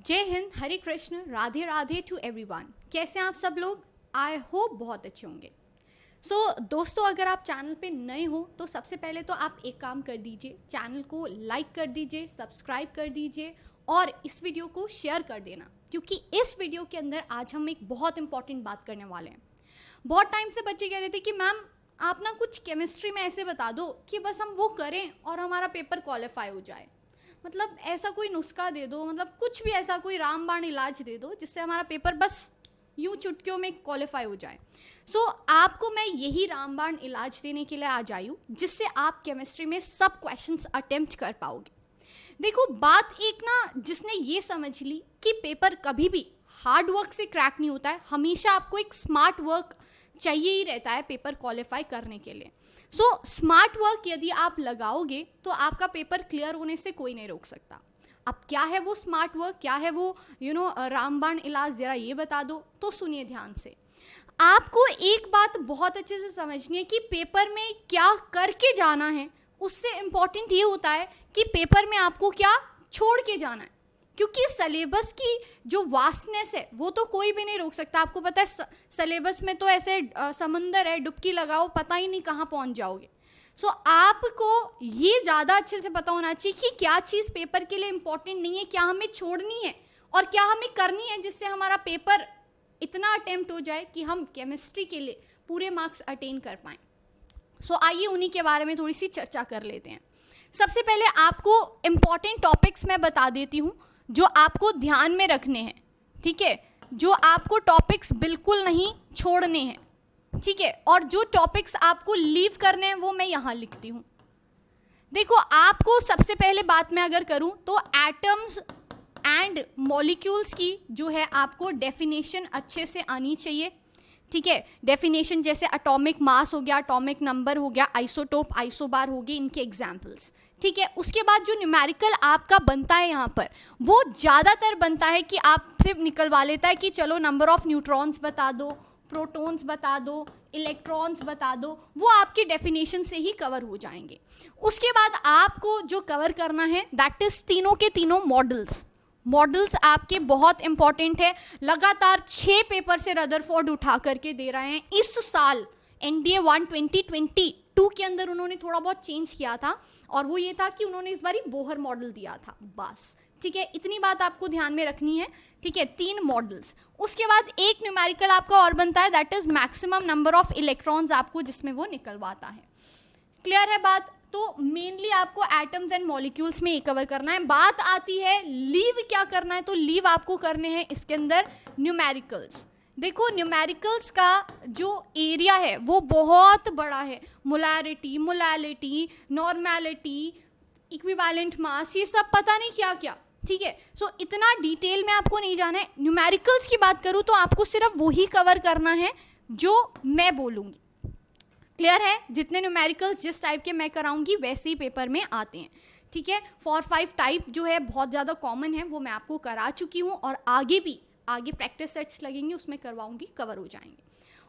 जय Hind, Hare Krishna, Radhe Radhe to everyone. कैसे हैं आप सब लोग? आई होप बहुत अच्छे होंगे। दोस्तों, अगर आप चैनल पे नए हो तो सबसे पहले तो आप एक काम कर दीजिए, चैनल को लाइक कर दीजिए, सब्सक्राइब कर दीजिए और इस वीडियो को शेयर कर देना, क्योंकि इस वीडियो के अंदर आज हम एक बहुत इंपॉर्टेंट बात करने वाले हैं। बहुत टाइम से बच्चे कह रहे थे कि मैम आप ना कुछ केमिस्ट्री में ऐसे बता दो कि बस हम वो करें और हमारा पेपर क्वालिफाई हो जाए। मतलब ऐसा कोई नुस्खा दे दो, मतलब कुछ भी ऐसा कोई रामबाण इलाज दे दो जिससे हमारा पेपर बस यूं चुटकियों में क्वालिफाई हो जाए। आपको मैं यही रामबाण इलाज देने के लिए आज आई हूँ, जिससे आप केमिस्ट्री में सब क्वेश्चंस अटेम्प्ट कर पाओगे। देखो, बात एक ना जिसने ये समझ ली कि पेपर कभी भी हार्ड वर्क से क्रैक नहीं होता है, हमेशा आपको एक स्मार्ट वर्क चाहिए ही रहता है पेपर क्वालिफाई करने के लिए। स्मार्ट वर्क यदि आप लगाओगे तो आपका पेपर क्लियर होने से कोई नहीं रोक सकता। अब क्या है वो स्मार्ट वर्क, क्या है वो रामबाण इलाज, जरा ये बता दो। तो सुनिए ध्यान से। आपको एक बात बहुत अच्छे से समझनी है कि पेपर में क्या करके जाना है, उससे इम्पॉर्टेंट ये होता है कि पेपर में आपको क्या छोड़ के जाना है। क्योंकि सिलेबस की जो वास्टनेस है वो तो कोई भी नहीं रोक सकता। आपको पता है सिलेबस में तो ऐसे समंदर है, डुबकी लगाओ पता ही नहीं कहाँ पहुँच जाओगे। आपको ये ज़्यादा अच्छे से पता होना चाहिए कि क्या चीज़ पेपर के लिए इम्पोर्टेंट नहीं है, क्या हमें छोड़नी है और क्या हमें करनी है, जिससे हमारा पेपर इतना अटेम्प्ट हो जाए कि हम केमिस्ट्री के लिए पूरे मार्क्स अटेन कर पाएँ। आइए उन्हीं के बारे में थोड़ी सी चर्चा कर लेते हैं। सबसे पहले आपको इम्पॉर्टेंट टॉपिक्स मैं बता देती हूँ जो आपको ध्यान में रखने हैं, ठीक है, जो आपको टॉपिक्स बिल्कुल नहीं छोड़ने हैं, ठीक है, और जो टॉपिक्स आपको लीव करने हैं वो मैं यहाँ लिखती हूँ। देखो, आपको सबसे पहले बात मैं अगर करूँ तो एटम्स एंड मॉलिक्यूल्स की जो है आपको डेफिनेशन अच्छे से आनी चाहिए, ठीक है। डेफिनेशन जैसे एटॉमिक मास हो गया, एटॉमिक नंबर हो गया, आइसोटोप, आइसोबार हो गए, इनके एग्जाम्पल्स, ठीक है। उसके बाद जो न्यूमेरिकल आपका बनता है यहाँ पर, वो ज़्यादातर बनता है कि आपसे निकलवा लेता है कि चलो नंबर ऑफ न्यूट्रॉन्स बता दो, प्रोटॉन्स बता दो, इलेक्ट्रॉन्स बता दो, वो आपके डेफिनेशन से ही कवर हो जाएंगे। उसके बाद आपको जो कवर करना है दैट इज तीनों के तीनों मॉडल्स आपके बहुत इंपॉर्टेंट है। लगातार 6 पेपर से रदरफोर्ड उठा करके दे रहे हैं इस साल। NDA 1 2022 के अंदर उन्होंने थोड़ा बहुत चेंज किया था, और वो ये था कि उन्होंने इस बारी बोहर मॉडल दिया था, बस, ठीक है। इतनी बात आपको ध्यान में रखनी है, ठीक है। 3 मॉडल्स। उसके बाद एक न्यूमेरिकल आपका और बनता है, that is maximum number of electrons आपको जिसमें वो निकलवाता है। क्लियर है बात? तो मेनली आपको एटम्स एंड मॉलिक्यूल्स में कवर करना है। बात आती है लीव क्या करना है, तो लीव आपको करने हैं इसके अंदर न्यूमेरिकल्स। देखो, न्यूमेरिकल्स का जो एरिया है वो बहुत बड़ा है। मोलैरिटी, नॉर्मेलिटी, इक्विवेलेंट मास, ये सब पता नहीं क्या क्या, ठीक है। इतना डिटेल में आपको नहीं जाना है। न्यूमेरिकल्स की बात करूँ तो आपको सिर्फ वही कवर करना है जो मैं बोलूँगी। क्लियर है? जितने न्यूमेरिकल्स जिस टाइप के मैं कराऊंगी वैसे ही पेपर में आते हैं, ठीक है। 4-5 टाइप जो है बहुत ज़्यादा कॉमन है, वो मैं आपको करा चुकी हूँ, और आगे प्रैक्टिस सेट्स लगेंगे उसमें करवाऊंगी, कवर हो जाएंगे।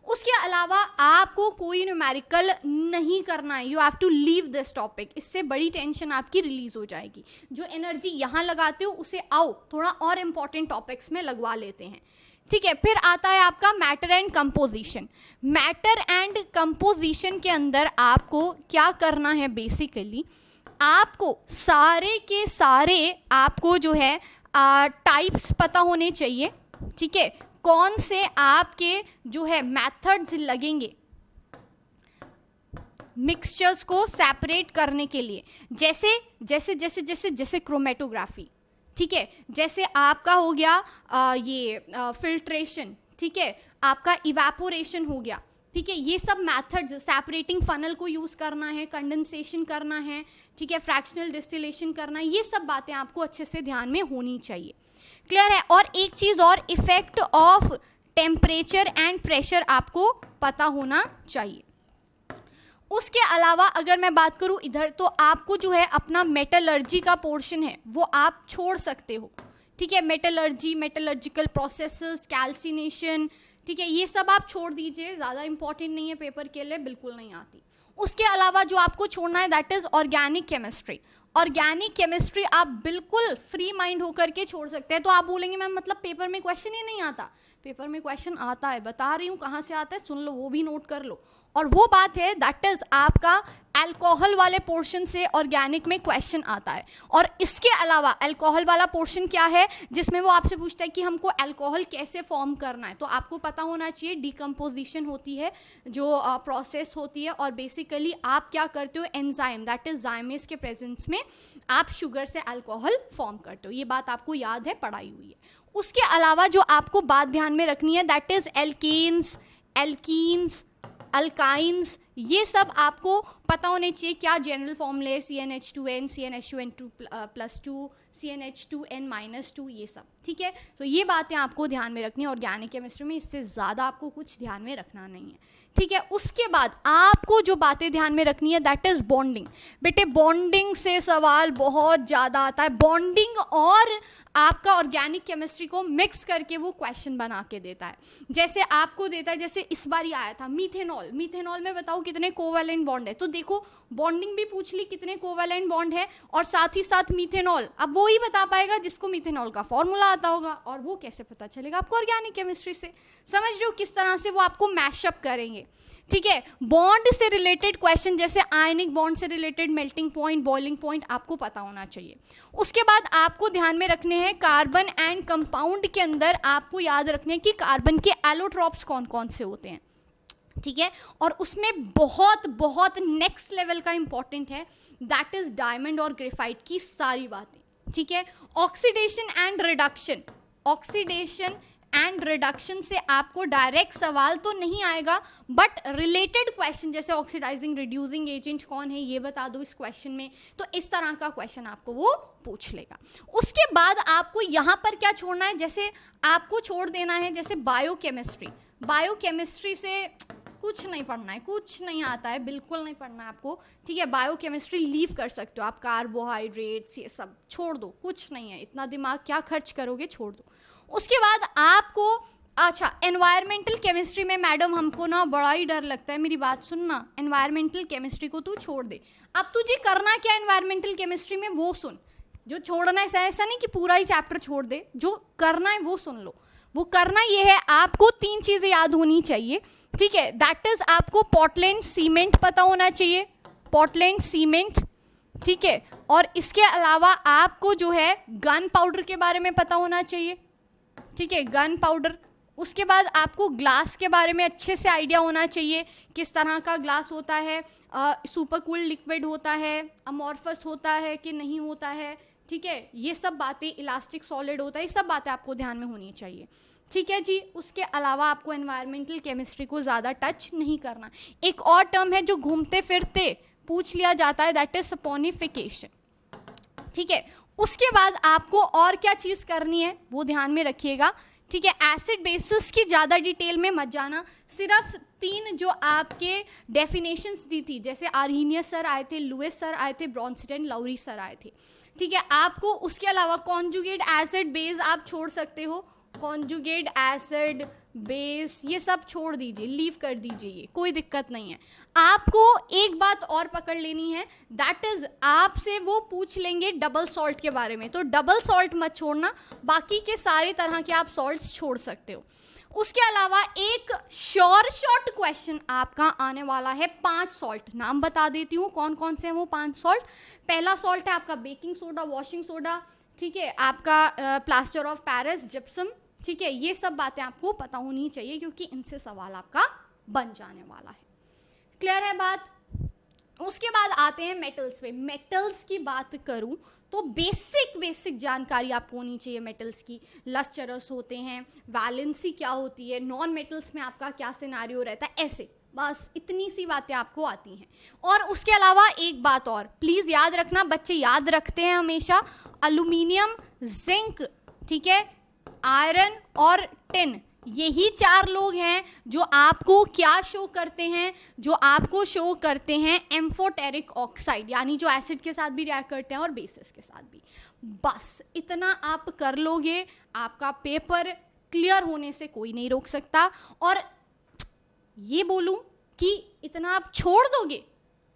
उसके अलावा आपको कोई न्यूमेरिकल नहीं करना है। You have to leave this topic. इससे बड़ी टेंशन आपकी रिलीज हो जाएगी। जो एनर्जी यहाँ लगाते हो उसे आओ थोड़ा और इम्पॉर्टेंट टॉपिक्स में लगवा लेते हैं, ठीक है। फिर आता है आपका matter and composition. Matter and composition के अंदर आपको क्या करना है, बेसिकली आपको सारे के सारे आपको जो है टाइप्स पता होने चाहिए, ठीक है। कौन से आपके जो है मेथड्स लगेंगे मिक्सचर्स को सेपरेट करने के लिए, जैसे क्रोमेटोग्राफी, ठीक है, जैसे आपका हो गया ये फिल्ट्रेशन, ठीक है, आपका इवेपोरेशन हो गया, ठीक है। ये सब मेथड्स, सेपरेटिंग फनल को यूज़ करना है, कंडेंसेशन करना है, ठीक है, फ्रैक्शनल डिस्टिलेशन करना है, ये सब बातें आपको अच्छे से ध्यान में होनी चाहिए। क्लियर है? और एक चीज़ और, effect of temperature and pressure आपको पता होना चाहिए। उसके अलावा अगर मैं बात करूं इधर, तो आपको जो है अपना मेटलर्जी का पोर्शन है वो आप छोड़ सकते हो, ठीक है। मेटलर्जिकल प्रोसेसेस, कैल्सिनेशन, ठीक है, ये सब आप छोड़ दीजिए, ज़्यादा इंपॉर्टेंट नहीं है पेपर के लिए, बिल्कुल नहीं आती। उसके अलावा जो आपको छोड़ना है that is organic chemistry. Organic chemistry आप बिल्कुल फ्री माइंड होकर के छोड़ सकते हैं। तो आप बोलेंगे मैम मतलब पेपर में क्वेश्चन ही नहीं आता। पेपर में क्वेश्चन आता है, बता रही हूँ कहाँ से आता है, सुन लो, वो भी नोट कर लो। और वो बात है दैट इज आपका अल्कोहल वाले पोर्शन से ऑर्गेनिक में क्वेश्चन आता है। और इसके अलावा अल्कोहल वाला पोर्शन क्या है, जिसमें वो आपसे पूछता है कि हमको अल्कोहल कैसे फॉर्म करना है। तो आपको पता होना चाहिए डिकम्पोजिशन होती है जो प्रोसेस होती है, और बेसिकली आप क्या करते हो, एंजाइम दैट इज जाइमेस के प्रेजेंस में आप शुगर से अल्कोहल फॉर्म करते हो। ये बात आपको याद है, पढ़ाई हुई है। उसके अलावा जो आपको बात ध्यान में रखनी है that is alkanes, alkenes, alkynes, ये सब आपको पता होने चाहिए। क्या जनरल फॉर्मूले, CnH2n, CnH2n+2, CnH2n-2, ये सब, ठीक है। तो ये बातें आपको ध्यान में रखनी है ऑर्गेनिक केमिस्ट्री में, इससे ज़्यादा आपको कुछ ध्यान में रखना नहीं है, ठीक है। उसके बाद आपको जो बातें ध्यान में रखनी है दैट इज बॉन्डिंग। बेटे बॉन्डिंग से सवाल बहुत ज़्यादा आता है। बॉन्डिंग और आपका ऑर्गेनिक केमिस्ट्री को मिक्स करके वो क्वेश्चन बना के देता है। जैसे आपको देता है, जैसे इस बार ही आया था मीथेनॉल, मीथेनॉल में बताओ कितने कोवैलेंट बॉन्ड है। तो देखो बॉन्डिंग भी पूछ ली, कितने कोवैलेंट बॉन्ड है, और साथ ही साथ मीथेनॉल। अब वो ही बता पाएगा जिसको मीथेनॉल का फॉर्मूला आता होगा, और वो कैसे पता चलेगा आपको ऑर्गेनिक केमिस्ट्री से। समझ रहे हो किस तरह से वो आपको मैशअप करेंगे, ठीक है। बॉन्ड से रिलेटेड क्वेश्चन, जैसे आयनिक बॉन्ड से related melting point, boiling point आपको पता होना चाहिए। उसके बाद आपको ध्यान में रखने हैं कार्बन एंड कंपाउंड के अंदर आपको याद रखने हैं कि कार्बन के एलोट्रॉप्स कौन कौन से होते हैं, ठीक है। और उसमें बहुत बहुत नेक्स्ट लेवल का इंपॉर्टेंट है दैट इज डायमंड और ग्रेफाइट की सारी बातें, ठीक है। Oxidation and reduction, oxidation and reduction से आपको डायरेक्ट सवाल तो नहीं आएगा, बट रिलेटेड क्वेश्चन, जैसे ऑक्सीडाइजिंग रिड्यूसिंग एजेंट कौन है ये बता दो इस क्वेश्चन में, तो इस तरह का क्वेश्चन आपको वो पूछ लेगा। उसके बाद आपको यहाँ पर क्या छोड़ना है, जैसे आपको छोड़ देना है जैसे बायोकेमिस्ट्री। बायोकेमिस्ट्री से कुछ नहीं पढ़ना है, कुछ नहीं आता है, बिल्कुल नहीं पढ़ना है आपको, ठीक है। बायोकेमिस्ट्री लीव कर सकते हो आप, कार्बोहाइड्रेट्स ये सब छोड़ दो, कुछ नहीं है, इतना दिमाग क्या खर्च करोगे, छोड़ दो। उसके बाद आपको, अच्छा एनवायरमेंटल केमिस्ट्री में मैडम हमको ना बड़ा ही डर लगता है, मेरी बात सुनना, एनवायरमेंटल केमिस्ट्री को तू छोड़ दे। अब तुझे करना क्या एनवायरमेंटल केमिस्ट्री में वो सुन, जो छोड़ना है ऐसा नहीं कि पूरा ही चैप्टर छोड़ दे, जो करना है वो सुन लो। वो करना ये है, आपको 3 चीज़ें याद होनी चाहिए, ठीक है। दैट इज आपको पोर्टलैंड सीमेंट पता होना चाहिए, पोर्टलैंड सीमेंट, ठीक है। और इसके अलावा आपको जो है गन पाउडर के बारे में पता होना चाहिए, ठीक है, गन पाउडर। उसके बाद आपको ग्लास के बारे में अच्छे से आइडिया होना चाहिए, किस तरह का ग्लास होता है, सुपर कूल लिक्विड होता है, अमॉर्फस होता है कि नहीं होता है, ठीक है। ये सब बातें, इलास्टिक सॉलिड होता है, ये सब बातें आपको ध्यान में होनी चाहिए, ठीक है जी। उसके अलावा आपको एनवायरमेंटल केमिस्ट्री को ज़्यादा टच नहीं करना। एक और टर्म है जो घूमते फिरते पूछ लिया जाता है दैट इज सपोनिफिकेशन, ठीक है। उसके बाद आपको और क्या चीज़ करनी है वो ध्यान में रखिएगा, ठीक है। एसिड बेसिस की ज़्यादा डिटेल में मत जाना, सिर्फ 3 जो आपके डेफिनेशंस दी थी, जैसे आर्हीनियस सर आए थे, लुइस सर आए थे, ब्रॉन्स्टन लाउरी सर आए थे, ठीक है। आपको उसके अलावा कॉन्जुगेट एसिड बेस आप छोड़ सकते हो, कॉन्जुगेट एसिड बेस ये सब छोड़ दीजिए, लीव कर दीजिए, ये कोई दिक्कत नहीं है। आपको एक बात और पकड़ लेनी है दैट इज आपसे वो पूछ लेंगे डबल सॉल्ट के बारे में, तो डबल सॉल्ट मत छोड़ना, बाकी के सारे तरह के आप सॉल्ट्स छोड़ सकते हो। उसके अलावा एक शॉर्ट क्वेश्चन आपका आने वाला है 5 सॉल्ट, नाम बता देती हूँ कौन कौन से हैं वो 5 सॉल्ट। पहला सॉल्ट है आपका बेकिंग सोडा, वॉशिंग सोडा, ठीक है, आपका प्लास्टर ऑफ पेरिस, जिप्सम, ठीक है। ये सब बातें आपको पता होनी चाहिए क्योंकि इनसे सवाल आपका बन जाने वाला है। क्लियर है बात। उसके बाद आते हैं मेटल्स पे। मेटल्स की बात करूं तो बेसिक जानकारी आपको होनी चाहिए मेटल्स की। लस्टरस होते हैं, वैलेंसी क्या होती है, नॉन मेटल्स में आपका क्या सिनारियो रहता है, ऐसे बस इतनी सी बातें आपको आती हैं। और उसके अलावा एक बात और प्लीज़ याद रखना, बच्चे याद रखते हैं हमेशा, एल्यूमिनियम, जिंक, ठीक है, आयरन और टिन, यही 4 लोग हैं जो आपको क्या शो करते हैं, जो आपको शो करते हैं एम्फोटेरिक ऑक्साइड, यानी जो एसिड के साथ भी रिएक्ट करते हैं और बेसिस के साथ भी। बस इतना आप कर लोगे, आपका पेपर क्लियर होने से कोई नहीं रोक सकता। और ये बोलूं कि इतना आप छोड़ दोगे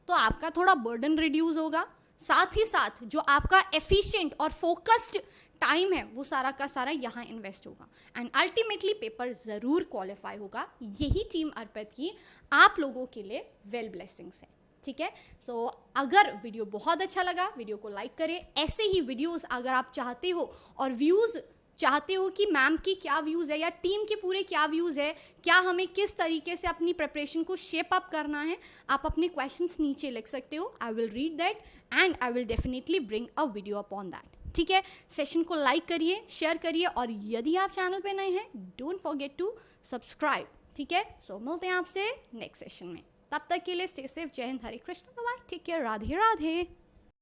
तो आपका थोड़ा बर्डन रिड्यूस होगा, साथ ही साथ जो आपका एफिशिएंट और फोकस्ड टाइम है वो सारा का सारा यहाँ इन्वेस्ट होगा एंड अल्टीमेटली पेपर ज़रूर क्वालिफाई होगा। यही टीम अर्पित की आप लोगों के लिए वेल ब्लेसिंग्स है। ठीक है, सो अगर वीडियो बहुत अच्छा लगा वीडियो को लाइक करें। ऐसे ही वीडियोस अगर आप चाहते हो और व्यूज़ चाहते हो कि मैम की क्या व्यूज़ है या टीम के पूरे क्या व्यूज़ है, क्या हमें किस तरीके से अपनी प्रिपरेशन को शेप अप करना है, आप अपने क्वेश्चंस नीचे लिख सकते हो। I will read that and I will definitely bring a video upon that. ठीक है, सेशन को लाइक करिए, शेयर करिए और यदि आप चैनल पे नए हैं डोंट फॉरगेट टू सब्सक्राइब। ठीक है, सो मिलते हैं आपसे नेक्स्ट सेशन में। तब तक के लिए स्टे सेफ। जय Hind, Hare Krishna, bye, take care, Radhe Radhe.